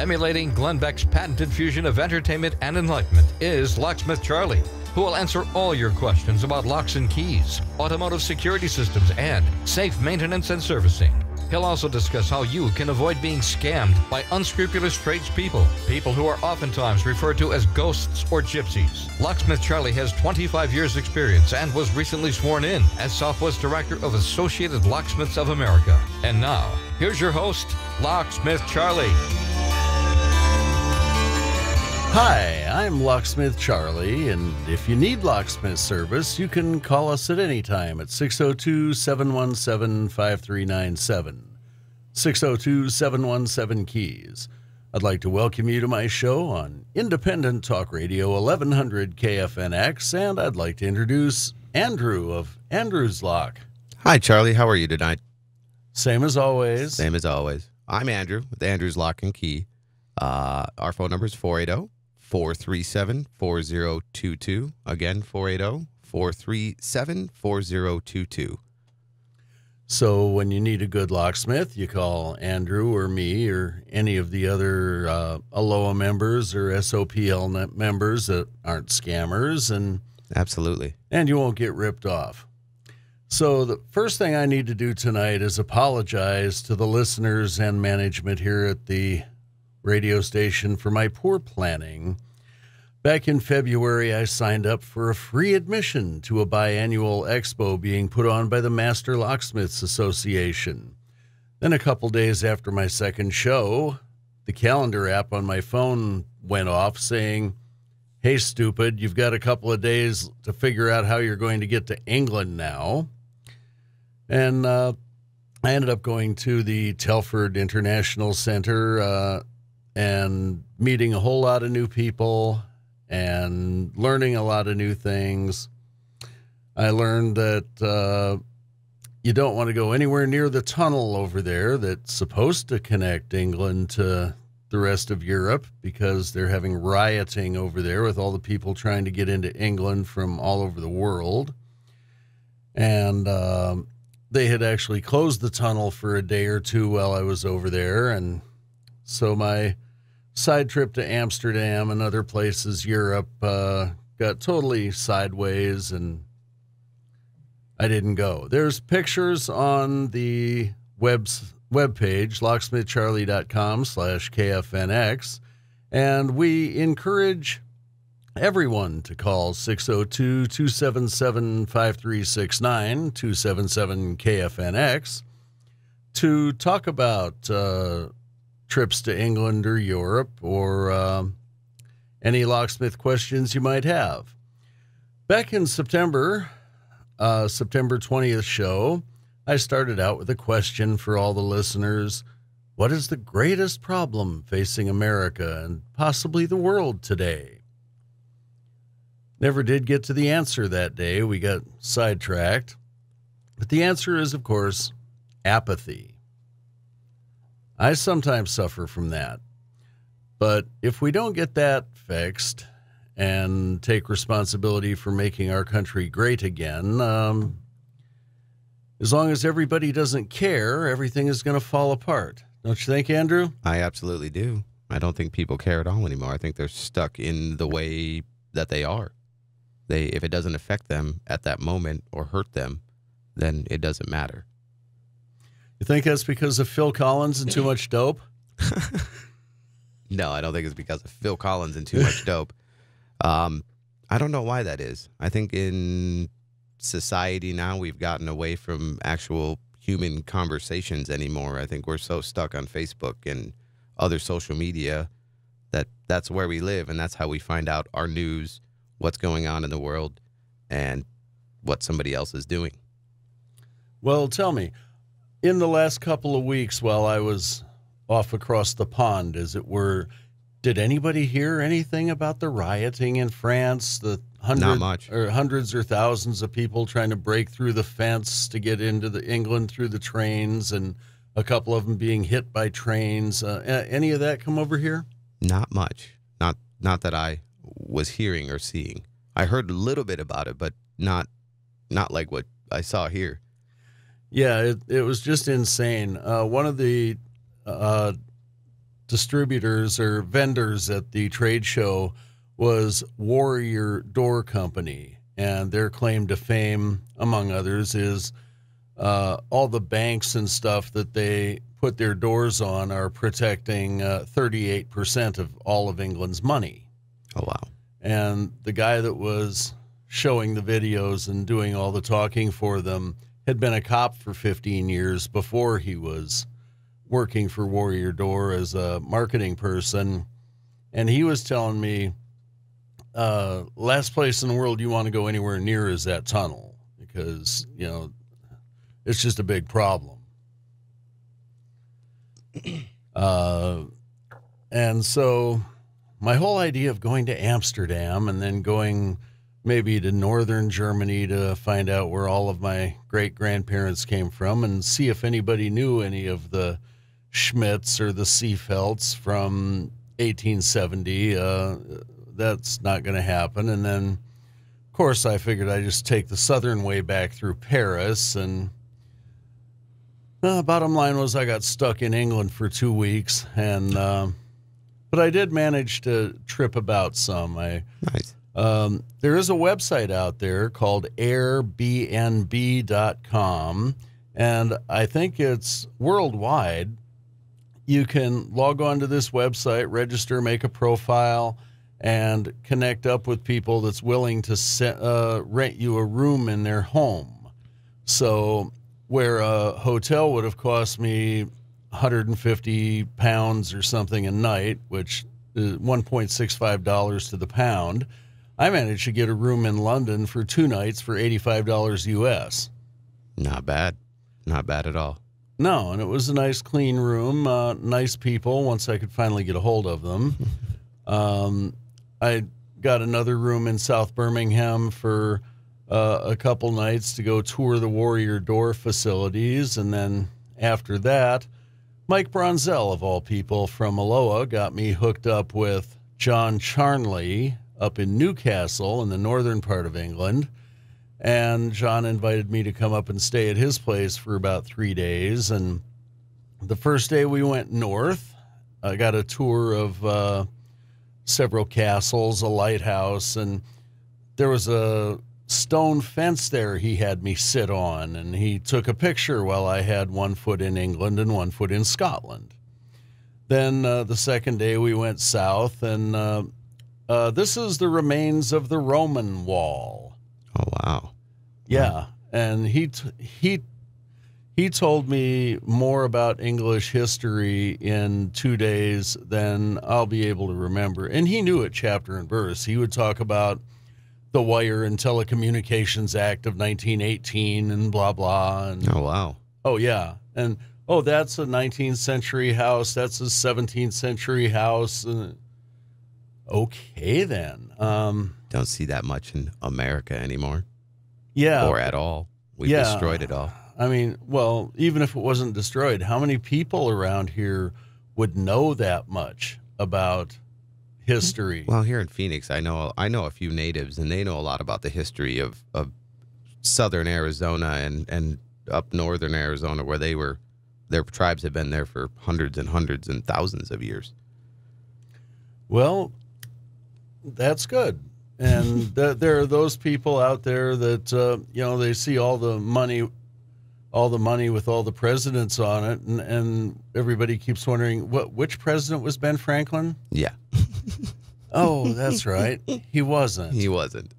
Emulating Glenn Beck's patented fusion of entertainment and enlightenment is Locksmith Charley, who will answer all your questions about locks and keys, automotive security systems, and safe maintenance and servicing. He'll also discuss how you can avoid being scammed by unscrupulous tradespeople, people who are oftentimes referred to as ghosts or gypsies. Locksmith Charley has 25 years experience and was recently sworn in as Southwest Director of Associated Locksmiths of America. And now, here's your host, Locksmith Charley. Hi, I'm Locksmith Charley, and if you need locksmith service, you can call us at any time at 602-717-5397, 602-717-KEYS. I'd like to welcome you to my show on Independent Talk Radio 1100 KFNX, and I'd like to introduce Andrew of Andrew's Lock. Hi, Charlie. How are you tonight? Same as always. Same as always. I'm Andrew with Andrew's Lock and Key. Our phone number is 480-437-4022. Again, 480-437-4022. So when you need a good locksmith, you call Andrew or me or any of the other ALOA members or SOPL members that aren't scammers. And absolutely. And you won't get ripped off. So the first thing I need to do tonight is apologize to the listeners and management here at the radio station for my poor planning. Back in February, I signed up for a free admission to a biannual expo being put on by the Master Locksmiths Association. Then a couple days after my second show, the calendar app on my phone went off saying, "Hey, stupid, you've got a couple of days to figure out how you're going to get to England now." And I ended up going to the Telford International Center and meeting a whole lot of new people and learning a lot of new things. I learned that you don't want to go anywhere near the tunnel over there that's supposed to connect England to the rest of Europe because they're having rioting over there with all the people trying to get into England from all over the world. And they had actually closed the tunnel for a day or two while I was over there. And so my side trip to Amsterdam and other places, Europe, got totally sideways and I didn't go. There's pictures on the webpage, locksmithcharley.com/KFNX, and we encourage everyone to call 602-277-5369, 277-KFNX, to talk about trips to England or Europe or any locksmith questions you might have. Back in September 20th show, I started out with a question for all the listeners. What is the greatest problem facing America and possibly the world today? Never did get to the answer that day. We got sidetracked. But the answer is, of course, apathy. I sometimes suffer from that. But if we don't get that fixed and take responsibility for making our country great again, as long as everybody doesn't care, everything is going to fall apart. Don't you think, Andrew? I absolutely do. I don't think people care at all anymore. I think they're stuck in the way that they are. If it doesn't affect them at that moment or hurt them, then it doesn't matter. You think that's because of Phil Collins and too much dope? No, I don't think it's because of Phil Collins and too much dope. I don't know why that is. I think in society now we've gotten away from actual human conversations anymore. I think we're so stuck on Facebook and other social media that that's where we live and that's how we find out our news, what's going on in the world, and what somebody else is doing. Well, tell me, in the last couple of weeks while I was off across the pond, as it were, did anybody hear anything about the rioting in France? The Not much. Hundreds or thousands of people trying to break through the fence to get into England through the trains, and a couple of them being hit by trains. Any of that come over here? Not much. Not that I was hearing or seeing. I heard a little bit about it, but not like what I saw here. Yeah, it was just insane. One of the distributors or vendors at the trade show was Warrior Door Company. And their claim to fame, among others, is all the banks and stuff that they put their doors on are protecting 38% of all of England's money. Oh, wow. And the guy that was showing the videos and doing all the talking for them had been a cop for 15 years before he was working for Warrior Door as a marketing person. And he was telling me, last place in the world you want to go anywhere near is that tunnel because, you know, it's just a big problem. And so my whole idea of going to Amsterdam and then going maybe to northern Germany to find out where all of my great-grandparents came from and see if anybody knew any of the Schmidts or the Seefelds from 1870, that's not going to happen. And then, of course, I figured I'd just take the southern way back through Paris. And bottom line was I got stuck in England for 2 weeks. And but I did manage to trip about some. Nice. There is a website out there called airbnb.com, and I think it's worldwide. You can log on to this website, register, make a profile, and connect up with people that's willing to rent you a room in their home. So where a hotel would have cost me £150 or something a night, which is $1.65 to the pound, I managed to get a room in London for 2 nights for $85 US. Not bad. Not bad at all. No, and it was a nice, clean room, nice people once I could finally get a hold of them. I got another room in South Birmingham for a couple nights to go tour the Warrior Door facilities. And then after that, Mike Bronzell, of all people, from Aloha, got me hooked up with John Charley up in Newcastle in the northern part of England. And John invited me to come up and stay at his place for about 3 days. And the first day we went north, I got a tour of several castles, a lighthouse, and there was a stone fence there he had me sit on, and he took a picture while I had 1 foot in England and 1 foot in Scotland. Then the second day we went south, and this is the remains of the Roman Wall. Oh, wow. Yeah, and he told me more about English history in 2 days than I'll be able to remember. And he knew it chapter and verse. He would talk about the Wire and Telecommunications Act of 1918 and blah, blah. And, oh, wow. Oh, yeah. And, oh, that's a 19th century house. That's a 17th century house. Okay, then. Don't see that much in America anymore. Yeah. Or at all. We've destroyed it all. I mean, well, even if it wasn't destroyed, how many people around here would know that much about history? Well, here in Phoenix, I know a few natives, and they know a lot about the history of southern Arizona and up northern Arizona, where their tribes have been there for hundreds and hundreds and thousands of years. Well, that's good. And there are those people out there that, they see all the money with all the presidents on it. And everybody keeps wondering, which president was Ben Franklin? Yeah. Oh, that's right. He wasn't. He wasn't.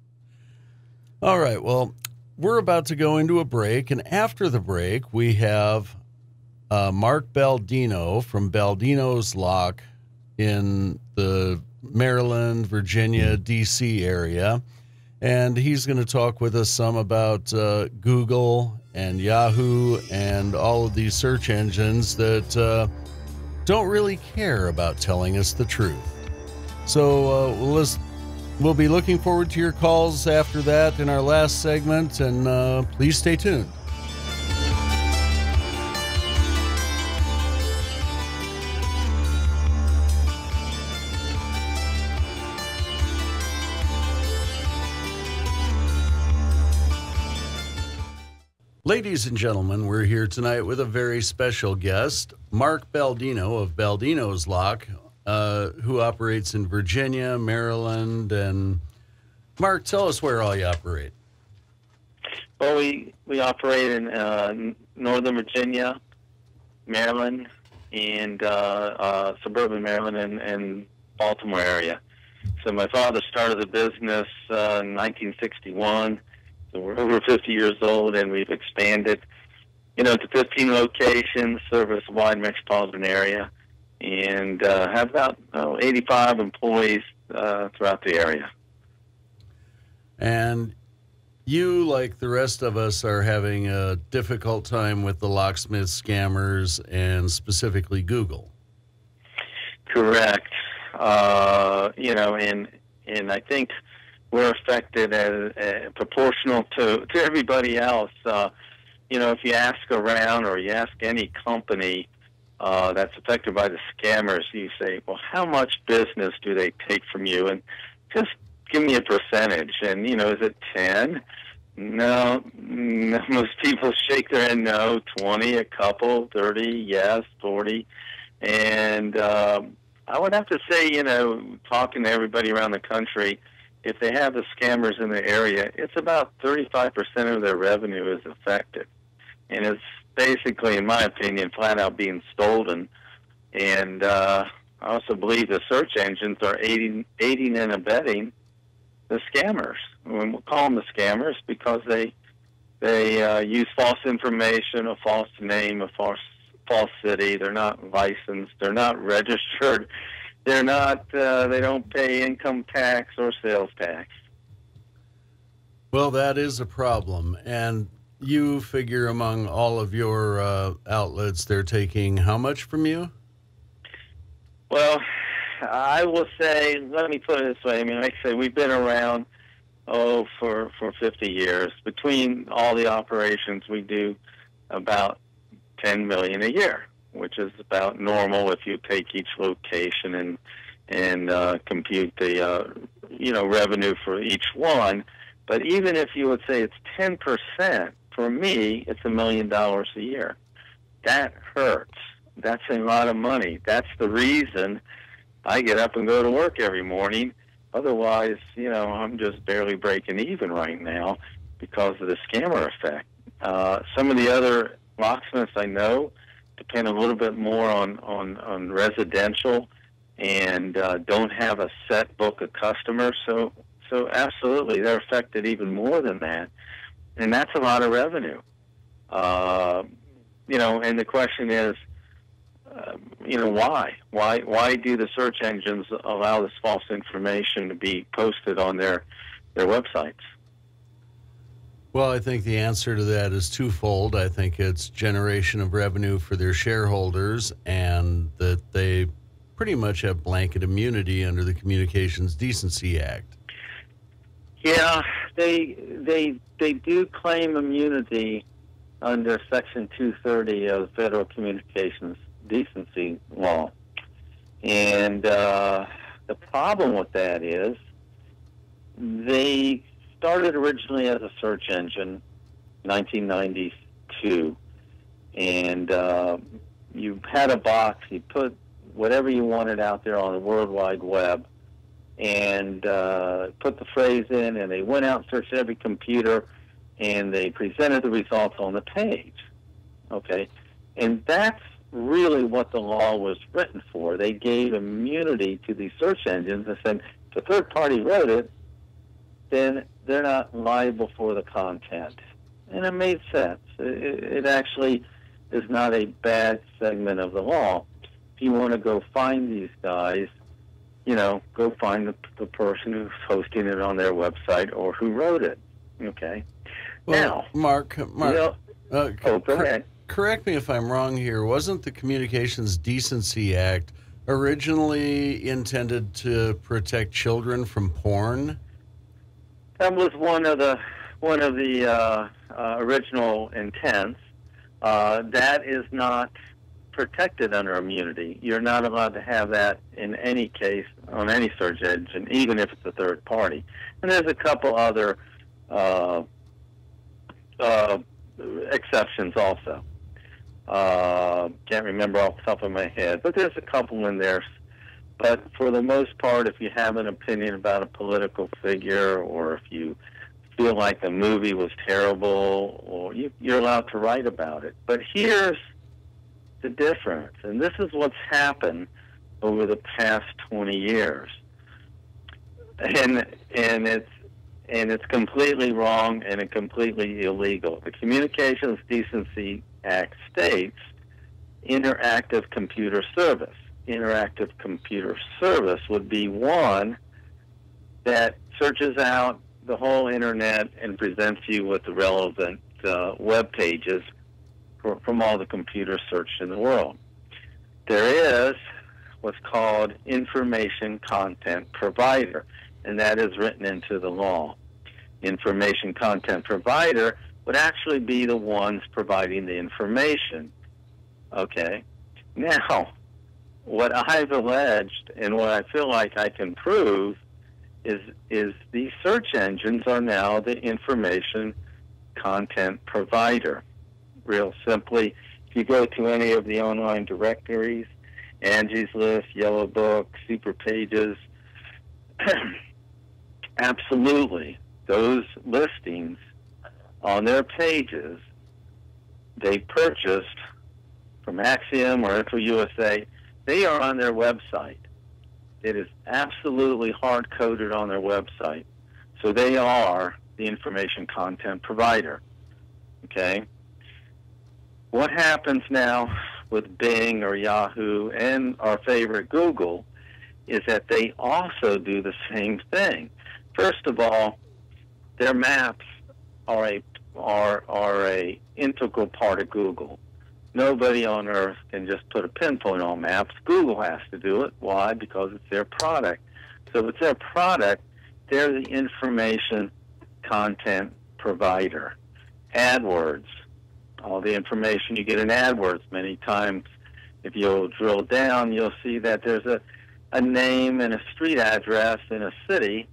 All right. Well, we're about to go into a break. And after the break, we have Mark Baldino from Baldino's Lock in the Maryland, Virginia, D.C. area. And he's going to talk with us some about Google and Yahoo and all of these search engines that don't really care about telling us the truth. So we'll be looking forward to your calls after that in our last segment, and please stay tuned. Ladies and gentlemen, we're here tonight with a very special guest, Mark Baldino of Baldino's Lock, who operates in Virginia, Maryland, and Mark, tell us where all you operate. Well, we operate in Northern Virginia, Maryland, and suburban Maryland and Baltimore area. So my father started the business in 1961. So we're over 50 years old, and we've expanded, to 15 locations, service a wide metropolitan area, and have about 85 employees throughout the area. And you, like the rest of us, are having a difficult time with the Locksmith Scammers and specifically Google. Correct. And I think we're affected as proportional to everybody else. If you ask around or you ask any company that's affected by the scammers, you say, well, how much business do they take from you? And just give me a percentage. And, is it 10? No, most people shake their head no. 20, a couple, 30, yes, 40. And I would have to say, talking to everybody around the country, if they have the scammers in the area, it's about 35% of their revenue is affected. And it's basically, in my opinion, flat out being stolen. And I also believe the search engines are aiding and abetting the scammers. We'll call them the scammers because they use false information, a false name, a false city. They're not licensed. They're not registered. They're not. They don't pay income tax or sales tax. Well, that is a problem. And you figure among all of your outlets, they're taking how much from you? Well, I will say, let me put it this way. I mean, like I say, we've been around, for 50 years. Between all the operations, we do about $10 million a year, which is about normal if you take each location and compute the revenue for each one. But even if you would say it's 10%, for me, it's $1 million a year. That hurts. That's a lot of money. That's the reason I get up and go to work every morning. Otherwise, I'm just barely breaking even right now because of the scammer effect. Some of the other locksmiths I know depend a little bit more on residential and don't have a set book of customers. So absolutely, they're affected even more than that. And that's a lot of revenue. And the question is, why? Why do the search engines allow this false information to be posted on their websites? Well, I think the answer to that is twofold. I think it's generation of revenue for their shareholders and that they pretty much have blanket immunity under the Communications Decency Act. Yeah, they do claim immunity under Section 230 of the Federal Communications Decency Law. And the problem with that is they started originally as a search engine, 1992, and you had a box, you put whatever you wanted out there on the World Wide Web, and put the phrase in, and they went out and searched every computer, and they presented the results on the page. Okay? And that's really what the law was written for. They gave immunity to these search engines and said, if a third party wrote it, then they're not liable for the content. And it made sense. It actually is not a bad segment of the law. If you want to go find these guys, go find the person who's hosting it on their website or who wrote it. Okay? Well, now, Mark, go ahead. Correct me if I'm wrong here. Wasn't the Communications Decency Act originally intended to protect children from porn? That was one of the original intents. That is not protected under immunity. You're not allowed to have that in any case on any search engine, even if it's a third party. And there's a couple other exceptions also. Can't remember off the top of my head, but there's a couple in there. But for the most part, if you have an opinion about a political figure, or if you feel like the movie was terrible, or you're allowed to write about it. But here's the difference, and this is what's happened over the past 20 years, and it's completely wrong and completely illegal. The Communications Decency Act states interactive computer service. Interactive computer service would be one that searches out the whole internet and presents you with the relevant web pages from all the computers searched in the world. There is what's called information content provider, and that is written into the law. Information content provider would actually be the ones providing the information. Okay? Now, what I've alleged and what I feel like I can prove is these search engines are now the information content provider. Real simply, if you go to any of the online directories, Angie's List, Yellow Book, Super Pages, absolutely, those listings on their pages they purchased from Axiom or InfoUSA, they are on their website. It is absolutely hard-coded on their website. So they are the information content provider. Okay? What happens now with Bing or Yahoo and our favorite Google is that they also do the same thing. First of all, their maps are a integral part of Google. Nobody on earth can just put a pinpoint on maps. Google has to do it. Why? Because it's their product. So if it's their product, they're the information content provider. AdWords, all the information you get in AdWords. Many times, if you'll drill down, you'll see that there's a name and a street address in a city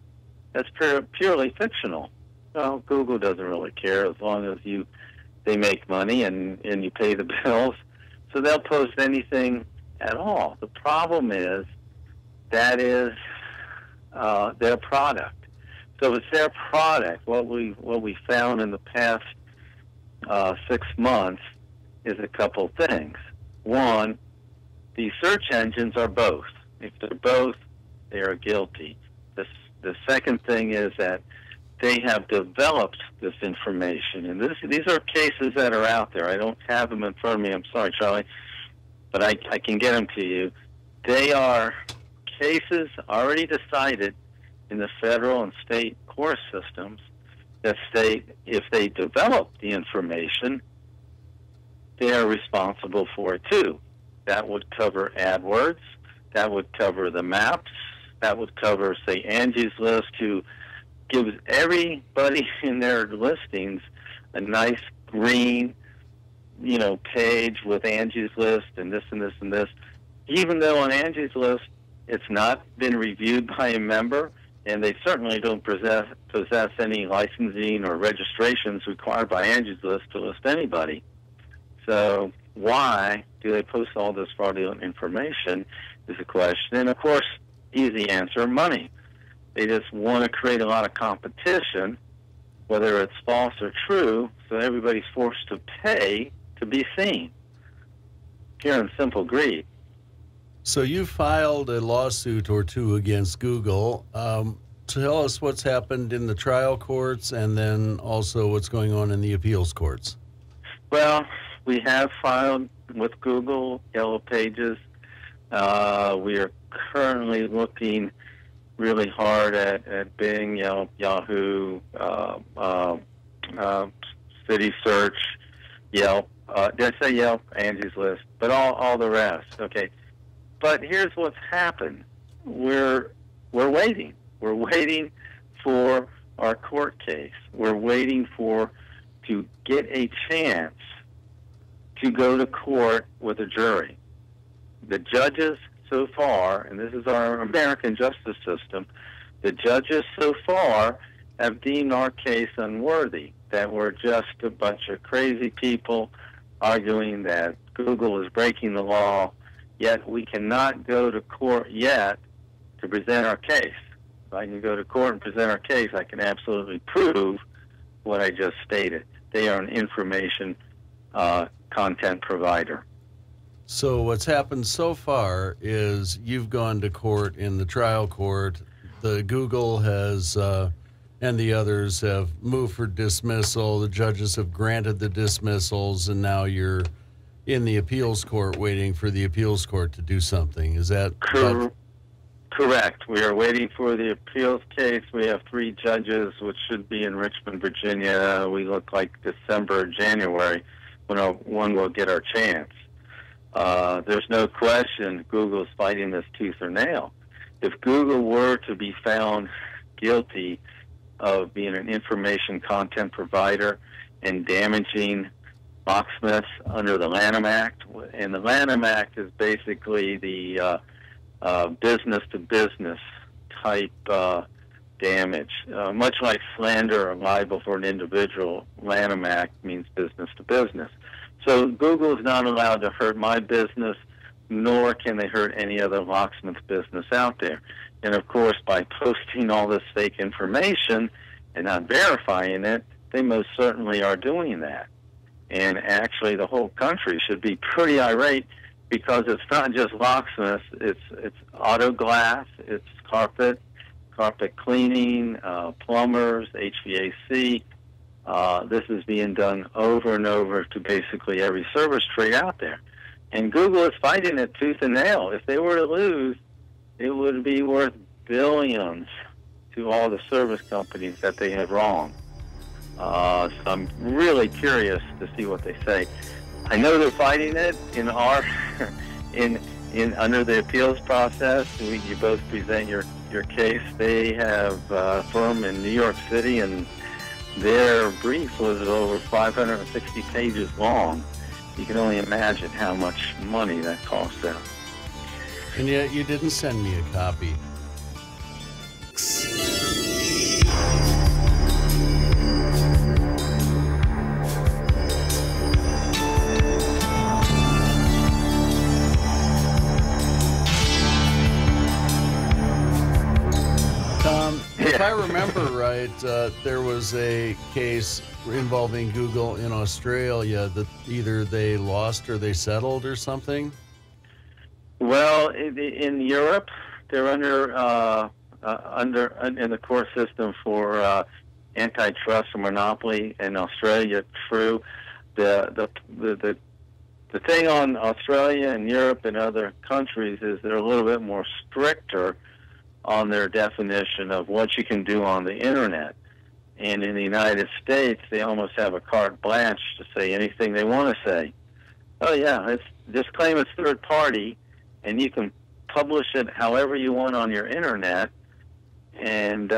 that's purely fictional. Well, Google doesn't really care as long as they make money and you pay the bills. So they'll post anything at all. The problem is that is their product. So it's their product. What we found in the past 6 months is a couple things. One, the search engines are both. If they're both, they are guilty. The second thing is that they have developed this information, and these are cases that are out there. I don't have them in front of me. I'm sorry, Charlie, but I can get them to you. They are cases already decided in the federal and state court systems that state if they develop the information, they are responsible for it too. That would cover AdWords. That would cover the maps. That would cover, say, Angie's List, who gives everybody in their listings a nice green, page with Angie's List and this and this and this. Even though on Angie's List it's not been reviewed by a member, and they certainly don't possess any licensing or registrations required by Angie's List to list anybody. So why do they post all this fraudulent information is a question. And of course, easy answer, money. They just want to create a lot of competition, whether it's false or true, so everybody's forced to pay to be seen. Pure and simple greed. So you filed a lawsuit or two against Google. Tell us what's happened in the trial courts and then also what's going on in the appeals courts. Well, we have filed with Google, Yellow Pages. We are currently looking really hard at Bing, Yelp, Yahoo, City Search, Yelp. Did I say Yelp? Angie's List, but all the rest. Okay, but here's what's happened. We're waiting. We're waiting for our court case. We're waiting to get a chance to go to court with a jury. The judges so far, and this is our American justice system, the judges so far have deemed our case unworthy. that we're just a bunch of crazy people arguing that Google is breaking the law, yet we cannot go to court yet to present our case. If I can go to court and present our case, I can absolutely prove what I just stated. They are an information content provider. So what's happened so far is you've gone to court in the trial court. The Google has and the others have moved for dismissal. The judges have granted the dismissals, and now you're in the appeals court waiting for the appeals court to do something. Is that correct? We are waiting for the appeals case. We have 3 judges, which should be in Richmond, Virginia. We look like December or January when one will get our chance. There's no question Google's fighting this tooth or nail. If Google were to be found guilty of being an information content provider and damaging locksmiths under the Lanham Act, and the Lanham Act is basically the business-to-business type damage. Much like slander or libel for an individual, Lanham Act means business-to-business. So Google is not allowed to hurt my business, nor can they hurt any other locksmith business out there. And of course, by posting all this fake information and not verifying it, they most certainly are doing that. And actually, the whole country should be pretty irate, because it's not just locksmiths, it's auto glass, it's carpet cleaning, plumbers, HVAC. This is being done over and over to basically every service trade out there. And Google is fighting it tooth and nail. If they were to lose, it would be worth billions to all the service companies that they have wronged. So I'm really curious to see what they say. I know they're fighting it in our under the appeals process. You both present your case. They have a firm in New York City, and their brief was over 560 pages long. You can only imagine how much money that cost them. And yet you didn't send me a copy. If I remember right, there was a case involving Google in Australia that either they lost or they settled or something. Well, in Europe, they're under in the court system for antitrust or monopoly. In Australia, true. The thing on Australia and Europe and other countries is they're a little bit more stricter on their definition of what you can do on the internet. And in the United States, they almost have a carte blanche to say anything they want to say. Oh yeah, just claim it's third party, and you can publish it however you want on your internet, and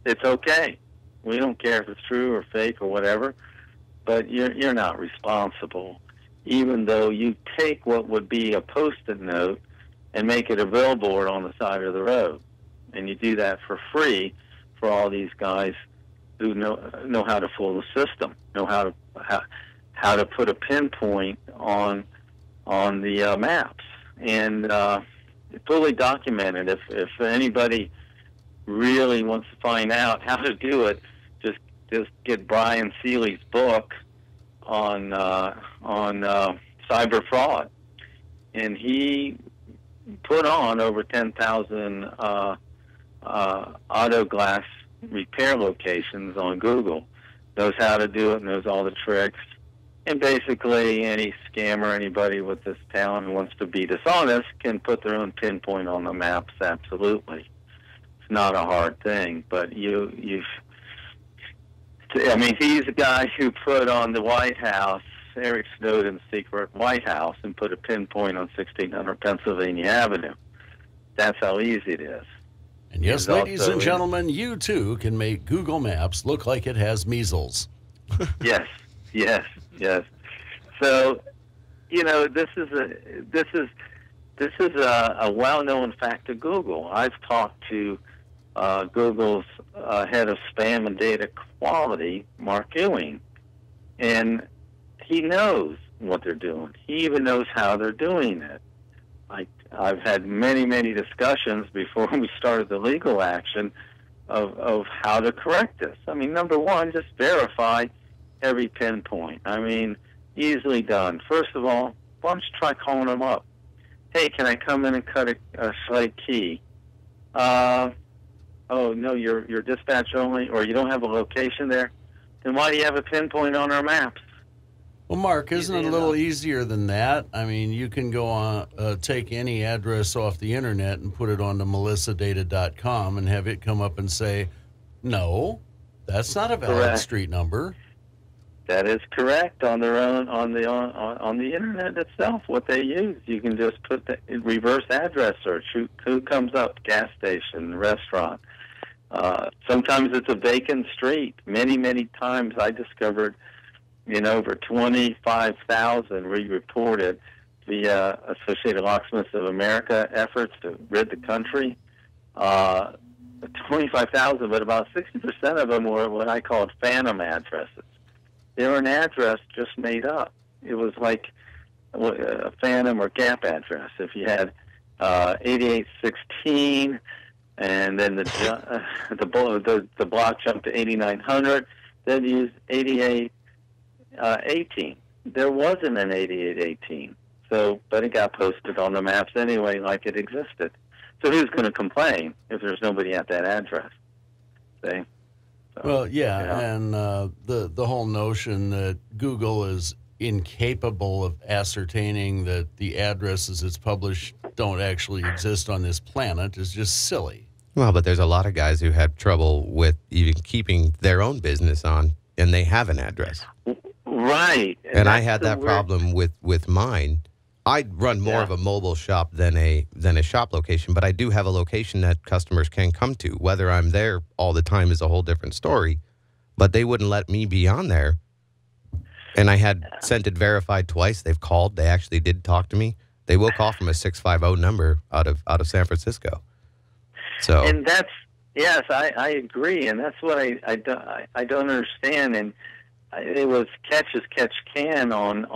it's okay. We don't care if it's true or fake or whatever, but you're not responsible, even though you take what would be a Post-it note and make it a billboard on the side of the road. And you do that for free for all these guys who know how to fool the system, know how to put a pinpoint on the maps. And fully documented. If anybody really wants to find out how to do it, just get Brian Seeley's book on cyber fraud. And he put on over 10,000 auto glass repair locations on Google. Knows how to do it, knows all the tricks. And basically any scammer, anybody with this talent who wants to be dishonest can put their own pinpoint on the maps, absolutely. It's not a hard thing, but he's the guy who put on the White House, Eric Snowden's secret White House, and put a pinpoint on 1600 Pennsylvania Avenue. That's how easy it is. And yes, ladies and gentlemen, you too can make Google Maps look like it has measles. Yes. So, this is a well-known fact of Google. I've talked to Google's head of spam and data quality, Mark Ewing. And he knows what they're doing. He even knows how they're doing it. I've had many, many discussions before we started the legal action of how to correct this. I mean, number one, just verify every pinpoint. I mean, easily done. First of all, why don't you try calling them up? Hey, can I come in and cut a slight key? Oh, no, you're dispatch only, or you don't have a location there? Then why do you have a pinpoint on our maps? Well, Mark, isn't it a little easier than that? I mean, you can go on, take any address off the internet and put it onto melissadata.com and have it come up and say, no, that's not a valid street number. That is correct on their own on the internet itself. What they use, you can just put the reverse address search. Who comes up? Gas station, restaurant. Sometimes it's a vacant street. Many times I discovered in over 25,000 we reported the Associated Locksmiths of America efforts to rid the country. 25,000, but about 60% of them were what I called phantom addresses. They were an address just made up. It was like a phantom or gap address. If you had 8816, and then the block jumped to 8900, then you used 8818. There wasn't an 8818, but it got posted on the maps anyway, like it existed. So who's going to complain if there's nobody at that address? See? So, well, yeah, and the whole notion that Google is incapable of ascertaining that the addresses it's published don't actually exist on this planet is just silly. Well, but there's a lot of guys who had trouble with even keeping their own business on, and they have an address. Right. And I had that problem with mine. I run more of a mobile shop than a shop location, but I do have a location that customers can come to. Whether I'm there all the time is a whole different story, but they wouldn't let me be on there. And I had sent it verified twice. They've called. They actually did talk to me. They will call from a 650 number out of San Francisco. So, and that's, yes, I agree, and that's what I don't understand. And it was catch as catch can on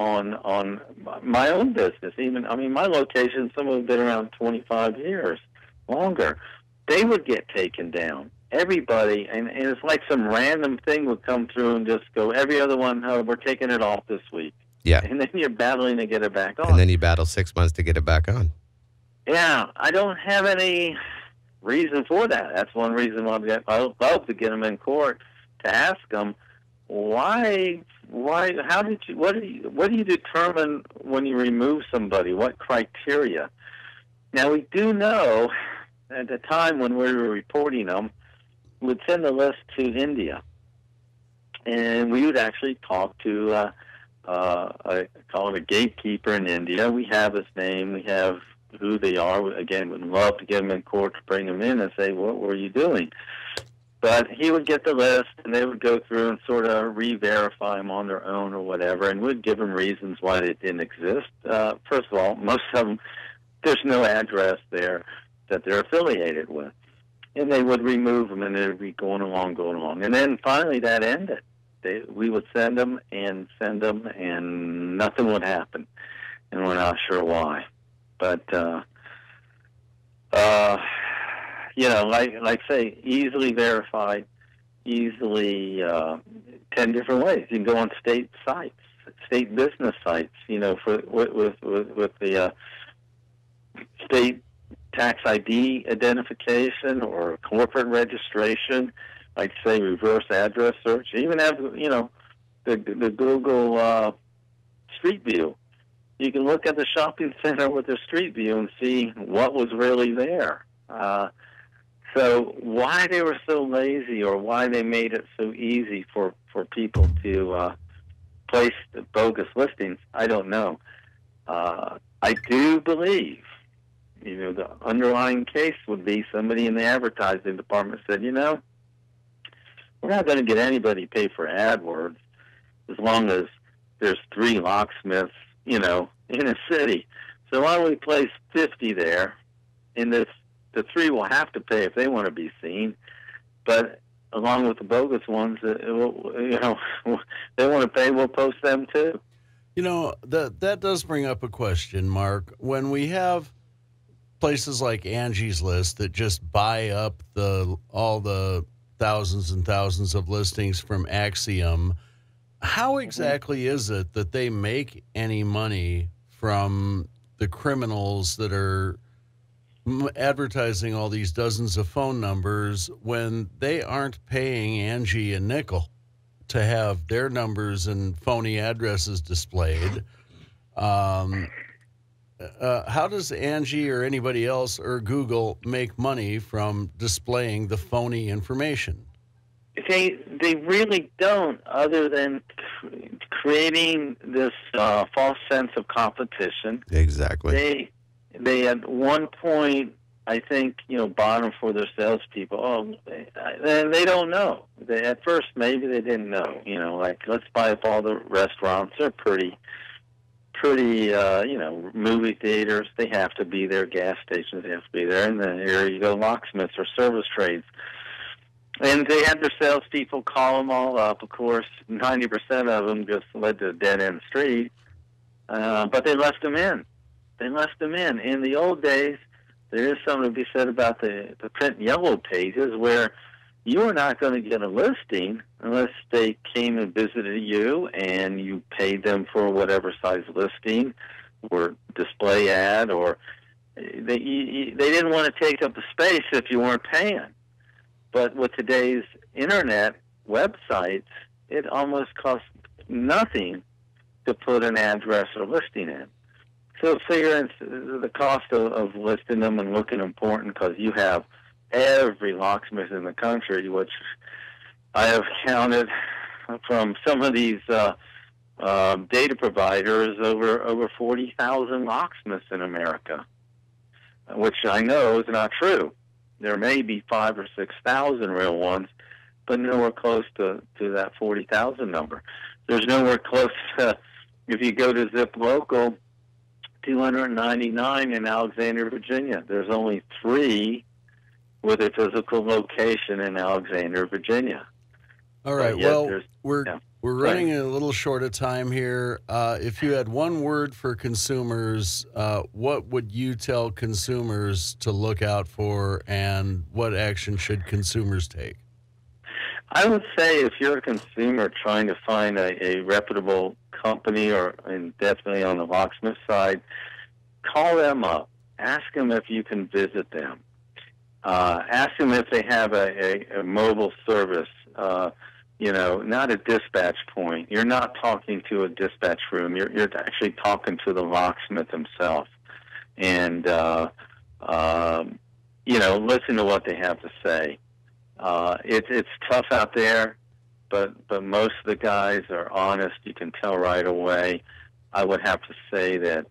my own business. Even, I mean, my location, some of them have been around 25 years, longer. They would get taken down. Everybody, and it's like some random thing would come through and just go, every other one, we're taking it off this week. Yeah. And then you're battling to get it back on. And then you battle 6 months to get it back on. Yeah, I don't have any reason for that. That's one reason why I would love to get them in court to ask them, why, how did you, what do you determine when you remove somebody? What criteria? Now, we do know at the time when we were reporting them, we'd send the list to India, and we would actually talk to, I call it a gatekeeper in India. We have his name, we have who they are. Again, we'd love to get them in court to bring them in and say, what were you doing? But he would get the list, and they would go through and sort of re-verify them on their own or whatever, and we'd give them reasons why they didn't exist. First of all, most of them, there's no address there that they're affiliated with. And they would remove them, and they would be going along. And then finally that ended. We would send them, and nothing would happen. And we're not sure why. But, you know, like say, easily verified, easily 10 different ways. You can go on state sites, state business sites, you know, with the state tax ID identification or corporate registration, like say reverse address search. You even have, you know, the Google Street View. You can look at the shopping center with the Street View and see what was really there. So why they were so lazy, or why they made it so easy for people to place the bogus listings, I don't know. I do believe, you know, the underlying case would be somebody in the advertising department said, you know, we're not going to get anybody to pay for AdWords as long as there's 3 locksmiths, you know, in a city. So why don't we place 50 there in this the three will have to pay if they want to be seen, but along with the bogus ones, they want to pay, we'll post them too. That does bring up a question, Mark. When we have places like Angie's List that just buy up all the thousands and thousands of listings from Axiom, how exactly is it that they make any money from the criminals that are advertising all these dozens of phone numbers when they aren't paying Angie a nickel to have their numbers and phony addresses displayed? How does Angie or anybody else or Google make money from displaying the phony information? They really don't, other than creating this false sense of competition. Exactly. They at one point, I think, bottom for their salespeople. Oh, they don't know. At first, maybe they didn't know. Like, let's buy up all the restaurants. They're pretty, movie theaters. They have to be there. Gas stations, they have to be there. And then here you go, locksmiths or service trades. And they had their salespeople call them all up. Of course, 90% of them just led to a dead-end street. But they left them in. In the old days, there is something to be said about the print yellow pages, where you were not going to get a listing unless they came and visited you and you paid them for whatever size listing or display ad, or they didn't want to take up the space if you weren't paying. But with today's internet websites, it almost costs nothing to put an address or listing in. So figure the cost of listing them and looking important, because you have every locksmith in the country, which I have counted from some of these data providers, over 40,000 locksmiths in America, which I know is not true. There may be 5,000 or 6,000 real ones, but nowhere close to that 40,000 number. There's nowhere close to, if you go to Zip Local, 299 in Alexandria, Virginia. There's only 3 with a physical location in Alexandria, Virginia. All right. Well, we're running a little short of time here. If you had one word for consumers, what would you tell consumers to look out for, and what action should consumers take? I would say if you're a consumer trying to find a reputable company, and definitely on the locksmith side, call them up. Ask them if you can visit them. Ask them if they have a mobile service, not a dispatch point. You're not talking to a dispatch room. You're actually talking to the locksmith himself. And, listen to what they have to say. It's tough out there, but most of the guys are honest. You can tell right away. I would have to say that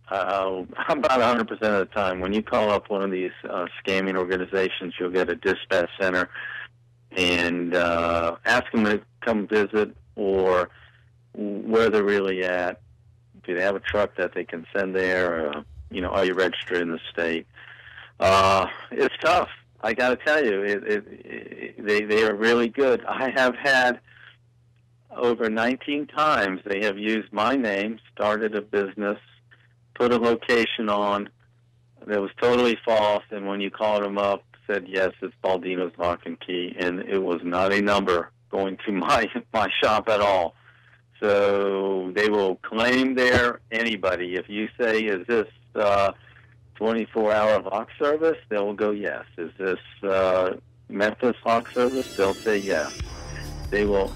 about 100% of the time, when you call up one of these scamming organizations, you'll get a dispatch center and ask them to come visit, or where they're really at. Do they have a truck that they can send there? Are you registered in the state? It's tough. I got to tell you, they are really good. I have had over 19 times they have used my name, started a business, put a location on that was totally false, and when you called them up, said, yes, it's Baldino's Lock and Key, and it was not a number going to my shop at all. So they will claim they're anybody. If you say, is this 24-hour lock service, they will go yes. Is this Memphis lock service? They'll say yes. They will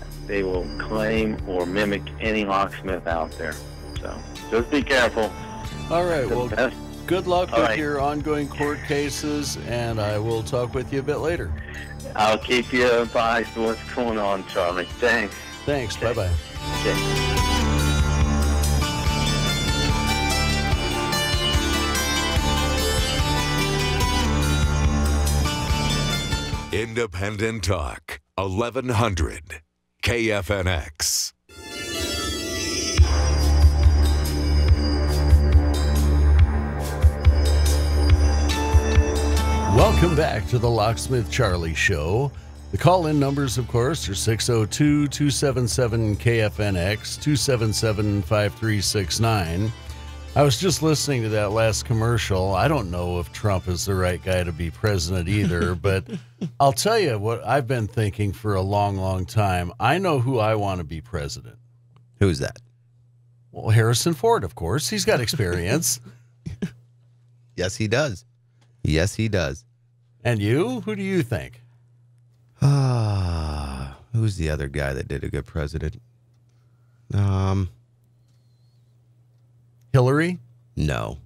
claim or mimic any locksmith out there. So just be careful. All right. Well, good luck with your ongoing court cases, and I will talk with you a bit later. I'll keep you advised of what's going on, Charlie. Thanks. Thanks. Okay. Bye-bye. Okay. Independent Talk, 1100 KFNX. Welcome back to the Locksmith Charley Show. The call-in numbers, of course, are 602-277-KFNX, 277-5369. I was just listening to that last commercial. I don't know if Trump is the right guy to be president either, but I'll tell you what I've been thinking for a long, long time. I know who I want to be president. Who's that? Well, Harrison Ford, of course. He's got experience. Yes, he does. Yes, he does. And you? Who do you think? Who's the other guy that did a good president? Hillary? No.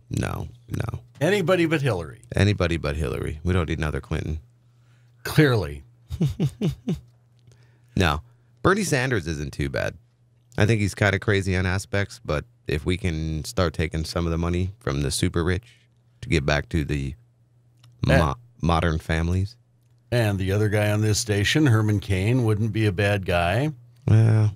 Anybody but Hillary. Anybody but Hillary. We don't need another Clinton. Clearly. No. Bernie Sanders isn't too bad. I think he's kind of crazy on aspects, but if we can start taking some of the money from the super rich to get back to the modern families. And the other guy on this station, Herman Cain, wouldn't be a bad guy. Well,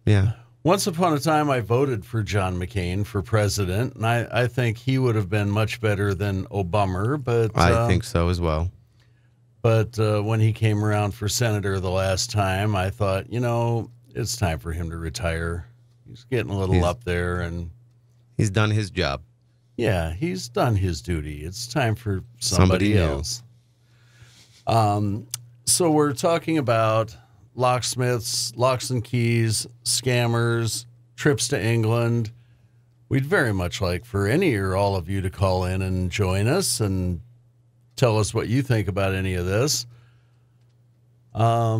yeah. Once upon a time, I voted for John McCain for president, and I think he would have been much better than Obama. But I think so as well. But when he came around for senator the last time, I thought, it's time for him to retire. He's getting a little up there, and he's done his job. Yeah, he's done his duty. It's time for somebody else. So we're talking about locksmiths, locks and keys, scammers, trips to England. We'd very much like for any or all of you to call in and join us and tell us what you think about any of this. What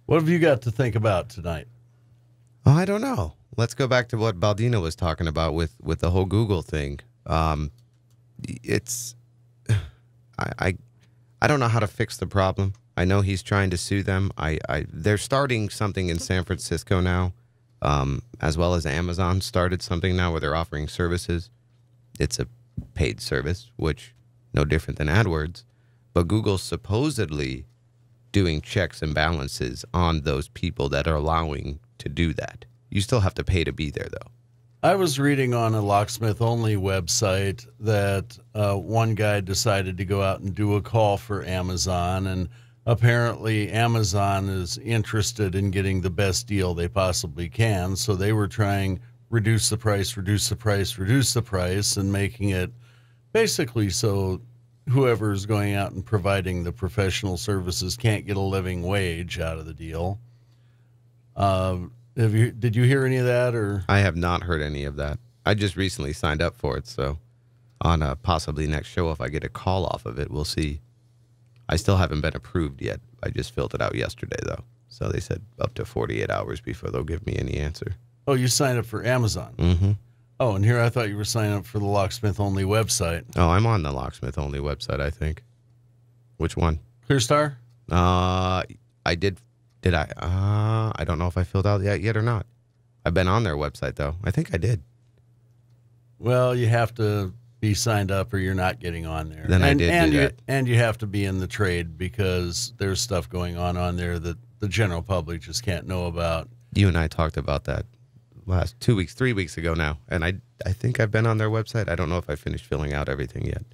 have you got to think about tonight? Oh, I don't know. Let's go back to what Baldino was talking about with the whole Google thing. I don't know how to fix the problem. I know he's trying to sue them. They're starting something in San Francisco now, as well as Amazon started something now where they're offering services. It's a paid service, which no different than AdWords, but Google's supposedly doing checks and balances on those people that are allowing to do that. You still have to pay to be there, though. I was reading on a locksmith-only website that one guy decided to go out and do a call for Amazon, and apparently Amazon is interested in getting the best deal they possibly can, so they were trying reduce the price, and making it basically so whoever's going out and providing the professional services can't get a living wage out of the deal. Did you hear any of that? Or I have not heard any of that. I just recently signed up for it, so on a possibly next show, if I get a call off of it, we'll see. I still haven't been approved yet. I just filled it out yesterday, though. So they said up to 48 hours before they'll give me any answer. Oh, you signed up for Amazon? Mm-hmm. Oh, and here I thought you were signing up for the Locksmith-only website. Oh, I'm on the Locksmith-only website, I think. Which one? ClearStar? I did. Did I? I don't know if I filled out that yet or not. I've been on their website, though. I think I did. Well, you have to be signed up or you're not getting on there. Then I did do that. And you have to be in the trade because there's stuff going on there that the general public just can't know about. You and I talked about that last 2 weeks, 3 weeks ago now. And I think I've been on their website. I don't know if I finished filling out everything yet.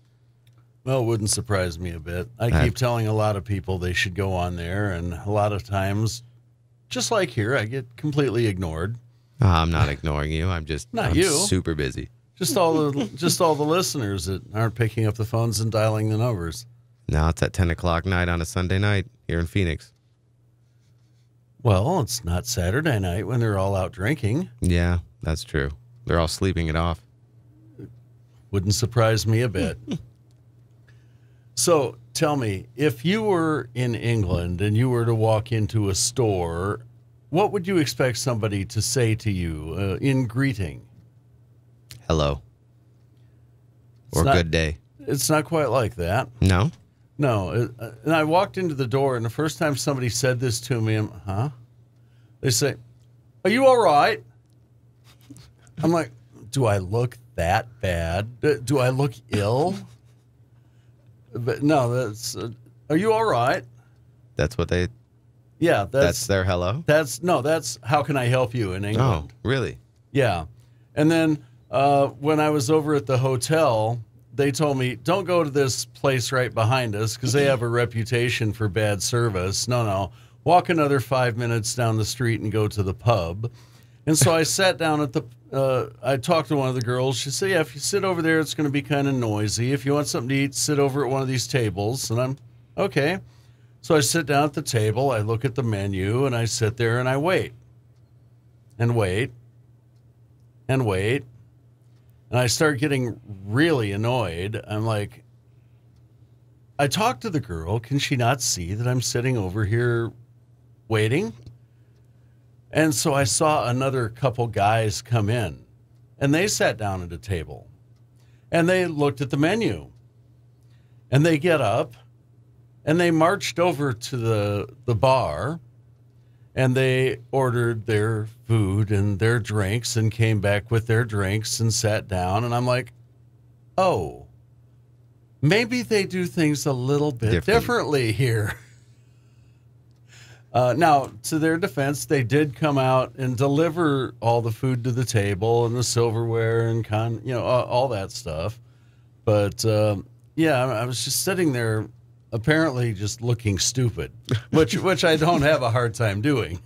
Well, it wouldn't surprise me a bit. I keep telling a lot of people they should go on there, and a lot of times, just like here, I get completely ignored. I'm not ignoring you. I'm super busy. Just all the listeners that aren't picking up the phones and dialing the numbers. Now it's at 10 o'clock night on a Sunday night here in Phoenix. Well, it's not Saturday night when they're all out drinking. Yeah, that's true. They're all sleeping it off. Wouldn't surprise me a bit. So tell me, if you were in England and you were to walk into a store, what would you expect somebody to say to you in greeting? Hello. Or good day. It's not quite like that. No? No. And I walked into the door, and the first time somebody said this to me, they say, "Are you all right?" I'm like, do I look that bad? Do I look ill? But no, that's, are you all right? That's what they... Yeah. That's their hello? That's how can I help you in England? Oh, really? Yeah. And then when I was over at the hotel, they told me, don't go to this place right behind us because they have a reputation for bad service. No. Walk another 5 minutes down the street and go to the pub. And so I sat down at I talked to one of the girls. She said, yeah, if you sit over there, it's going to be kind of noisy. If you want something to eat, sit over at one of these tables. And I'm, okay. So I sit down at the table, I look at the menu, and I sit there and I wait. And wait. And wait. And I start getting really annoyed. I'm like, I talked to the girl. Can she not see that I'm sitting over here waiting? And so I saw another couple guys come in, and they sat down at a table, and they looked at the menu, and they get up, and they marched over to the bar, and they ordered their food and their drinks and came back with their drinks and sat down. And I'm like, oh, maybe they do things a little bit differently here. Now, to their defense, they did come out and deliver all the food to the table and the silverware and all that stuff. But yeah, I was just sitting there, apparently just looking stupid, which I don't have a hard time doing.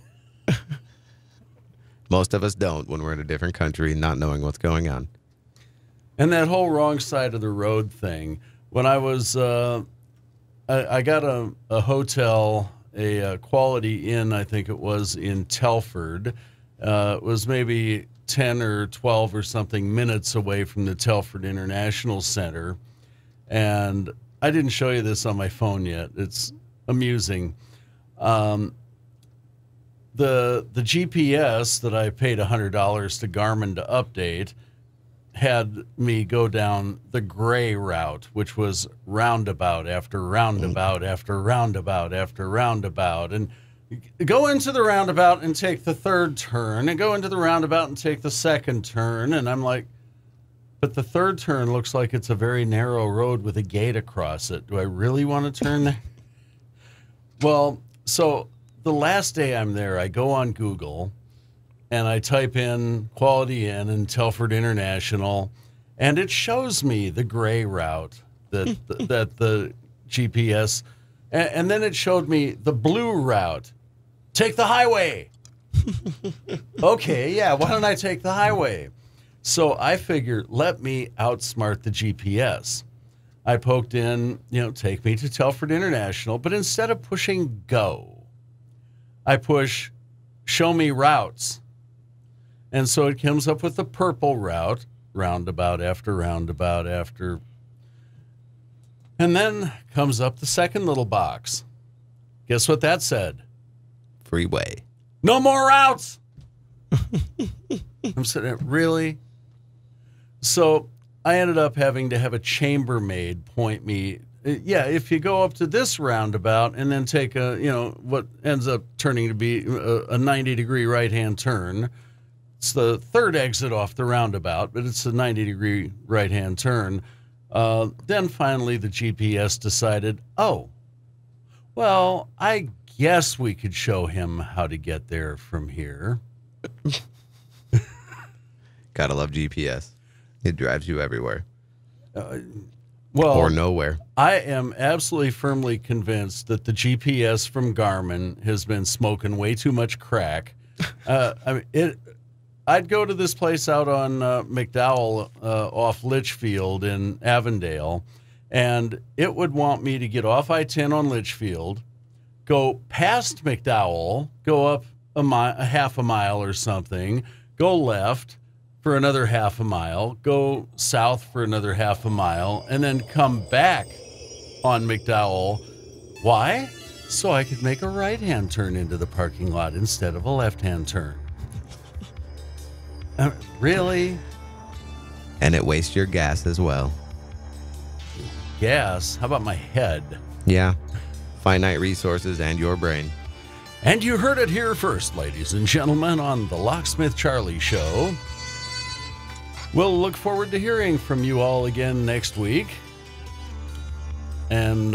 Most of us don't when we're in a different country, not knowing what's going on. And that whole wrong side of the road thing. When I was, I got a hotel. A Quality Inn, I think it was, in Telford. It was maybe 10 or 12 or something minutes away from the Telford International Center. And I didn't show you this on my phone yet. It's amusing. The GPS that I paid $100 to Garmin to update had me go down the gray route, which was roundabout after roundabout after roundabout after roundabout, and go into the roundabout and take the third turn, and go into the roundabout and take the second turn. And I'm like, but the third turn looks like it's a very narrow road with a gate across it. Do I really want to turn there? Well, so the last day I'm there, I go on Google and I type in Quality Inn and Telford International, and it shows me the gray route that the GPS, and then it showed me the blue route. Take the highway. Okay, yeah, why don't I take the highway? So I figure, let me outsmart the GPS. I poked in, take me to Telford International, but instead of pushing go, I push show me routes. And so it comes up with the purple route, roundabout after roundabout after. And then comes up the second little box. Guess what that said? Freeway. No more routes. I'm sitting there, really? So I ended up having to have a chambermaid point me. Yeah, if you go up to this roundabout and then take what ends up turning to be a 90-degree right-hand turn. It's the third exit off the roundabout, but it's a 90-degree right-hand turn. Then finally the GPS decided, oh, well, I guess we could show him how to get there from here. Gotta love GPS. It drives you everywhere. Well, or nowhere. I am absolutely firmly convinced that the GPS from Garmin has been smoking way too much crack. I'd go to this place out on McDowell off Litchfield in Avondale, and it would want me to get off I-10 on Litchfield, go past McDowell, go up a half a mile or something, go left for another half a mile, go south for another half a mile, and then come back on McDowell. Why? So I could make a right-hand turn into the parking lot instead of a left-hand turn. Really? And it wastes your gas as well. Gas? How about my head? Yeah. Finite resources and your brain. And you heard it here first, ladies and gentlemen, on the Locksmith Charley Show. We'll look forward to hearing from you all again next week. And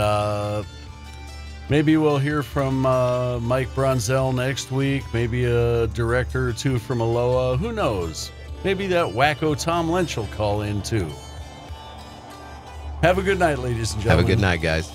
maybe we'll hear from Mike Bronzell next week. Maybe a director or two from Aloha. Who knows? Maybe that wacko Tom Lynch will call in too. Have a good night, ladies and Have gentlemen. a good night, guys.